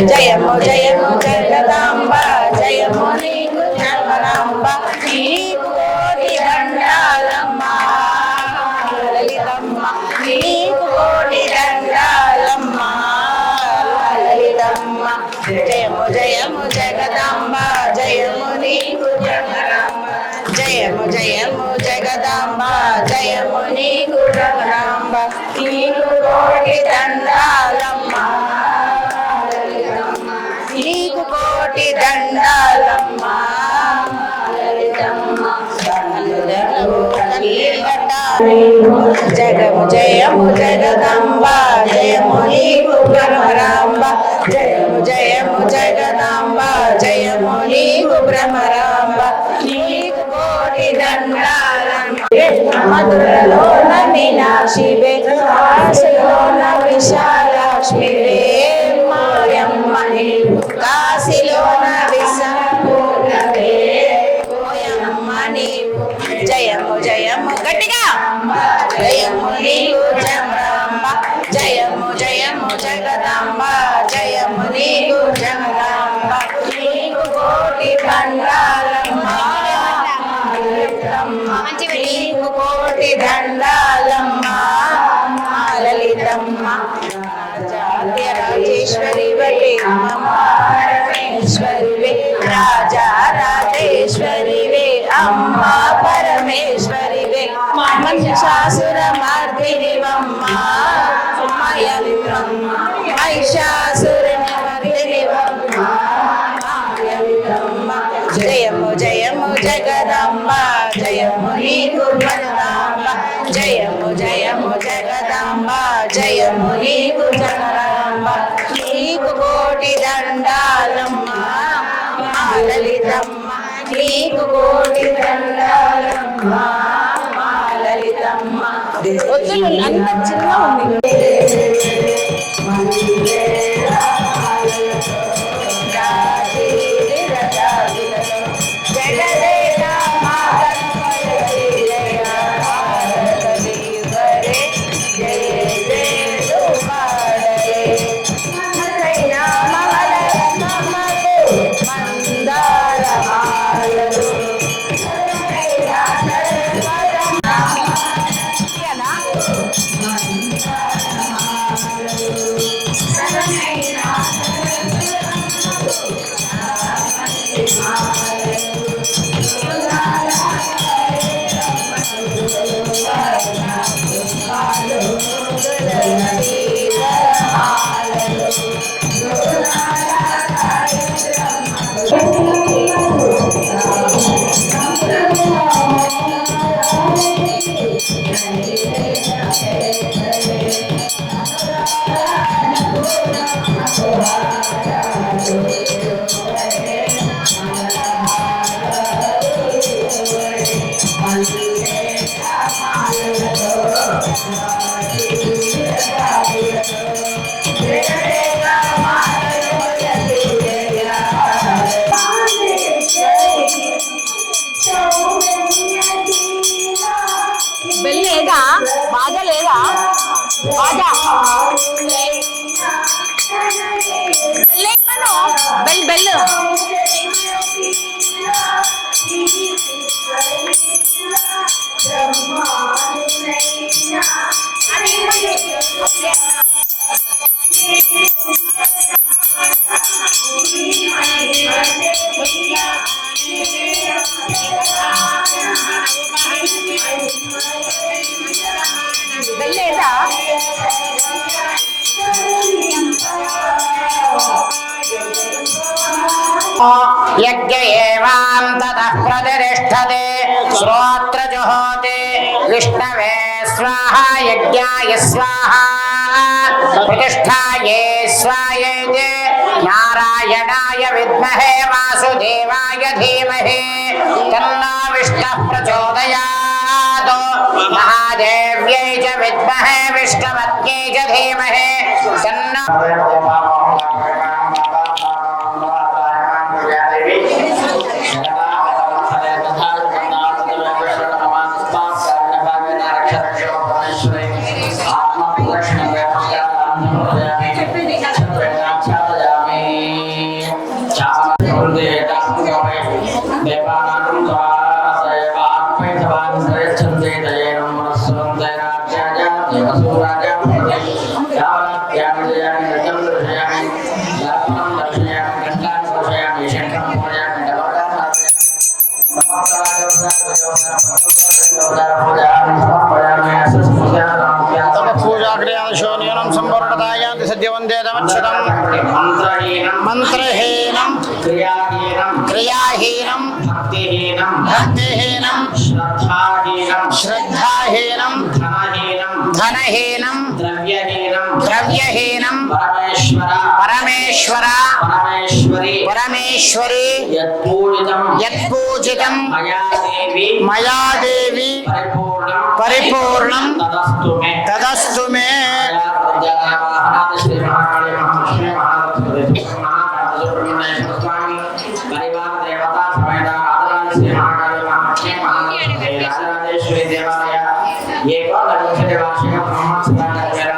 జయము జయము జగదాంబ జయము నీకు జగదాంబ నీకు కోటి దండాలమ్మ లలితమ్మ నీకు కోటి దండాలమ్మ లలితమ్మ జయము జయము జగదాంబ జయము నీకు జగదాంబ జయము జయము జగదాంబ జయము నీకు జగదాంబ నీకు కోటి దండాలమ్మ నీకు కోటి దండాలమ్మ జగము జయము జగదంబ జయము నీకు భ్రమరాంబ జయము జయము జగదాంబ జయము నీకు భ్రమరాంబ నీకు కోటి దండాలమ్మ మధురలోన మీనాక్షివే కాశీలోన విశాలాక్ష్మివే మాయమ్మ నీవు కాశీలోన విశాలవే ఓయమ్మ నీవు జయము జయము గట్టిగా జయము నీవు జగదాంబ జయము జయము జగదాంబ జయము నీవు జగదాంబ నీకు కోటి దండాలమ్మ నీకు కోటి దండాలమ్మ లలితమ్మ రాజేశ్వరి వే పరమేశ్వరి రాజా రాజేశ్వరి వే అమ్మ పరమేశ్వరి వే మహిషాసుర మర్దిని వమ్మ మహిషాసుర మర్దిని వమ్మ జయము జయము జగదాంబ జయము నీకు జగదాంబ జయము జయము జగదాంబ జయము నీకు జగదాంబ నీకు కోటి దండాలమ్మ లలితమ్మ నీకు కోటి దండాలమ్మ లలితమ్మ ఒత్తులు అంత చిన్న ఉంది లేదా బాగా లేదా బాగా यज्ञ एवान्ततः प्रतिष्ठते श्रोत्र जुहोति विष्णवे स्वाहा यज्ञाय स्वाहा प्रतिष्ठाये स्वायेति नारायणाय विद्महे वासुदेवाय धीमहि तन्नो विष्णुः प्रचोदयात् महादेव्यै च विद्महे विष्णुपत्न्यै च धीमहि तन्नो मंत्रहीनं क्रियाहीनं भक्तिहीनं श्रद्धाहीनं धनहीनं द्रव्यहीनं परमेश्वरी यत्पूजितं मया देवी परिपूर्णं तदस्तु मे परिवार देवता समेत आदराज श्री महाकाली महालक्ष्मी महाराज देवालय ये को लक्ष्मी देवालय ब्रह्म